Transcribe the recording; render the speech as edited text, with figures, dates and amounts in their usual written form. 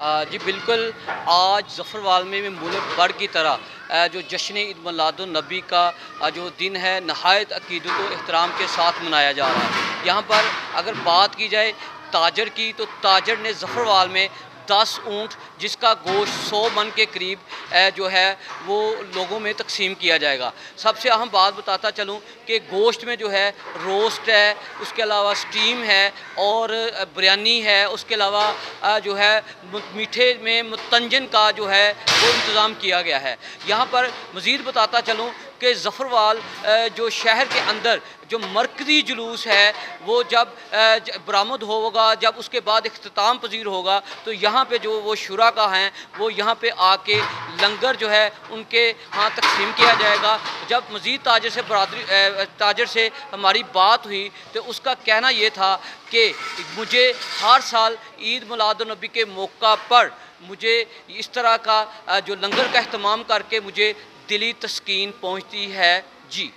जी बिल्कुल। आज ज़फ़रवाल में मुल्क भर की तरह जो जश्न ईद मिलादुन्नबी का जो दिन है नहायत अक़ीदत व एहतराम के साथ मनाया जा रहा है। यहाँ पर अगर बात की जाए ताजर की, तो ताजर ने ज़फ़रवाल में 10 ऊँट जिसका गोश्त 100 मन के करीब जो है वो लोगों में तकसीम किया जाएगा। सबसे अहम बात बताता चलूँ कि गोश्त में जो है रोस्ट है, उसके अलावा स्टीम है और बिरयानी है, उसके अलावा जो है मीठे में मुतंजन का जो है वो इंतज़ाम किया गया है। यहाँ पर मज़ीद बताता चलूँ कि ज़फ़रवाल जो शहर के अंदर जो मरकज़ी जुलूस है वो जब बरामद होगा, जब उसके बाद इख्तिताम पज़ीर होगा, तो यहाँ पे जो वो शुराका हैं वो यहाँ पे आके लंगर जो है उनके यहाँ तक़सीम किया जाएगा। जब मज़ीद ताजर से हमारी बात हुई तो उसका कहना ये था कि मुझे हर साल ईद मिलादुन्नबी के मौका पर मुझे इस तरह का जो लंगर का एहतमाम करके मुझे दिली तस्कीन पहुँचती है। जी।